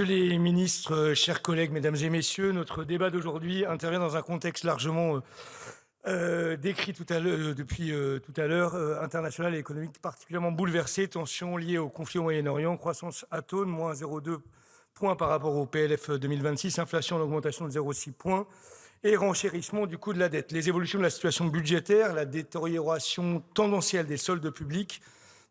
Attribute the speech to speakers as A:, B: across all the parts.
A: Messieurs les ministres, chers collègues, mesdames et messieurs, notre débat d'aujourd'hui intervient dans un contexte largement décrit depuis tout à l'heure, international et économique particulièrement bouleversé, tensions liées au conflit au Moyen-Orient, croissance atone, moins 0,2 points par rapport au PLF 2026, inflation en augmentation de 0,6 points et renchérissement du coût de la dette. Les évolutions de la situation budgétaire, la détérioration tendancielle des soldes publics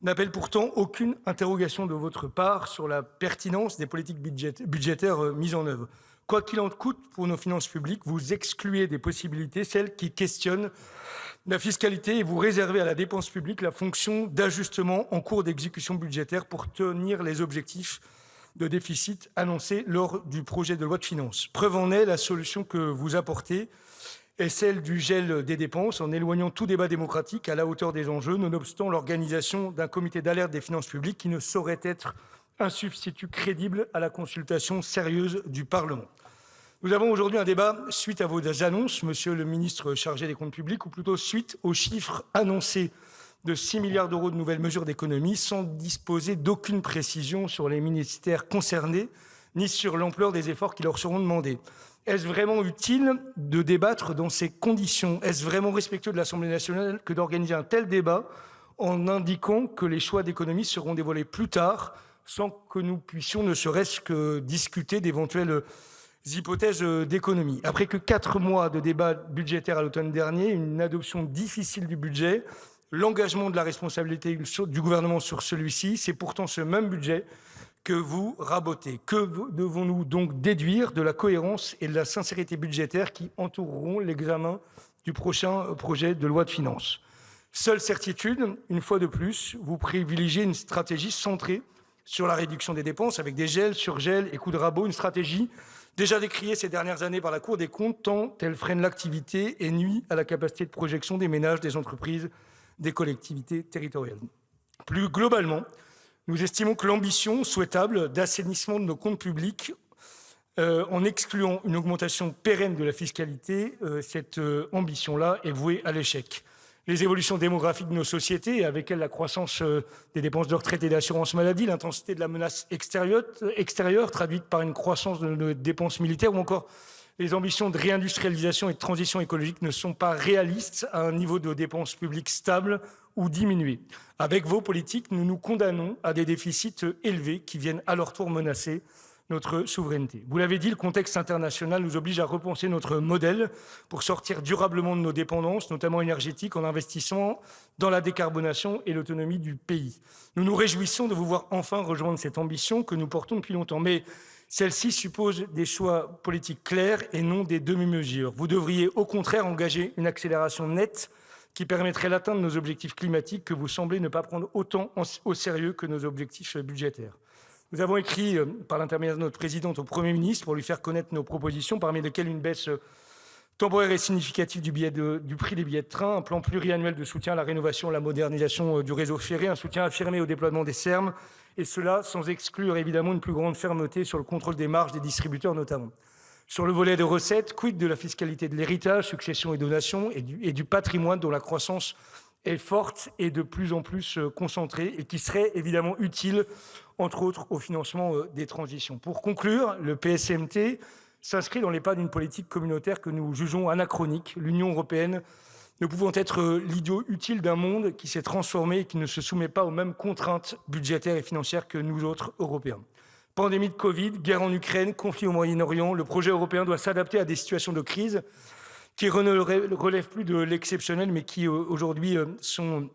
A: n'appelle pourtant aucune interrogation de votre part sur la pertinence des politiques budgétaires mises en œuvre. Quoi qu'il en coûte pour nos finances publiques, vous excluez des possibilités celles qui questionnent la fiscalité et vous réservez à la dépense publique la fonction d'ajustement en cours d'exécution budgétaire pour tenir les objectifs de déficit annoncés lors du projet de loi de finances. Preuve en est, la solution que vous apportez est celle du gel des dépenses, en éloignant tout débat démocratique à la hauteur des enjeux, nonobstant l'organisation d'un comité d'alerte des finances publiques qui ne saurait être un substitut crédible à la consultation sérieuse du Parlement. Nous avons aujourd'hui un débat suite à vos annonces, monsieur le ministre chargé des comptes publics, ou plutôt suite aux chiffres annoncés de 6 milliards d'euros de nouvelles mesures d'économie, sans disposer d'aucune précision sur les ministères concernés, ni sur l'ampleur des efforts qui leur seront demandés. Est-ce vraiment utile de débattre dans ces conditions? Est-ce vraiment respectueux de l'Assemblée nationale que d'organiser un tel débat en indiquant que les choix d'économie seront dévoilés plus tard, sans que nous puissions ne serait-ce que discuter d'éventuelles hypothèses d'économie? Après que 4 mois de débat budgétaire à l'automne dernier, une adoption difficile du budget, l'engagement de la responsabilité du gouvernement sur celui-ci, c'est pourtant ce même budget que vous rabotez. Que devons-nous donc déduire de la cohérence et de la sincérité budgétaire qui entoureront l'examen du prochain projet de loi de finances? Seule certitude, une fois de plus, vous privilégiez une stratégie centrée sur la réduction des dépenses avec des gels, surgels et coups de rabot, une stratégie déjà décriée ces dernières années par la Cour des comptes tant elle freine l'activité et nuit à la capacité de projection des ménages, des entreprises, des collectivités territoriales. Plus globalement, nous estimons que l'ambition souhaitable d'assainissement de nos comptes publics, en excluant une augmentation pérenne de la fiscalité, cette ambition-là est vouée à l'échec. Les évolutions démographiques de nos sociétés, et avec elles la croissance des dépenses de retraite et d'assurance maladie, l'intensité de la menace extérieure traduite par une croissance de nos dépenses militaires, ou encore les ambitions de réindustrialisation et de transition écologique ne sont pas réalistes à un niveau de dépenses publiques stable ou diminué. Avec vos politiques, nous nous condamnons à des déficits élevés qui viennent à leur tour menacer notre souveraineté. Vous l'avez dit, le contexte international nous oblige à repenser notre modèle pour sortir durablement de nos dépendances, notamment énergétiques, en investissant dans la décarbonation et l'autonomie du pays. Nous nous réjouissons de vous voir enfin rejoindre cette ambition que nous portons depuis longtemps, mais celle-ci suppose des choix politiques clairs et non des demi-mesures. Vous devriez au contraire engager une accélération nette qui permettrait d'atteindre nos objectifs climatiques que vous semblez ne pas prendre autant au sérieux que nos objectifs budgétaires. Nous avons écrit par l'intermédiaire de notre présidente au Premier ministre pour lui faire connaître nos propositions, parmi lesquelles une baisse temporaire et significative du prix des billets de train, un plan pluriannuel de soutien à la rénovation et la modernisation du réseau ferré, un soutien affirmé au déploiement des Serm, et cela sans exclure évidemment une plus grande fermeté sur le contrôle des marges des distributeurs notamment. Sur le volet des recettes, quid de la fiscalité de l'héritage, succession et donation, et du patrimoine dont la croissance est forte et de plus en plus concentrée, et qui serait évidemment utile, entre autres, au financement des transitions. Pour conclure, le PSMT s'inscrit dans les pas d'une politique communautaire que nous jugeons anachronique, l'Union européenne ne pouvant être l'idiot utile d'un monde qui s'est transformé et qui ne se soumet pas aux mêmes contraintes budgétaires et financières que nous autres Européens. Pandémie de Covid, guerre en Ukraine, conflit au Moyen-Orient, le projet européen doit s'adapter à des situations de crise qui ne relèvent plus de l'exceptionnel, mais qui aujourd'hui sont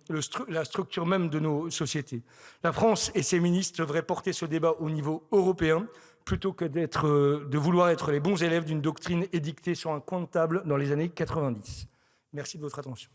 A: la structure même de nos sociétés. La France et ses ministres devraient porter ce débat au niveau européen, plutôt que de vouloir être les bons élèves d'une doctrine édictée sur un coin de table dans les années 90. Merci de votre attention.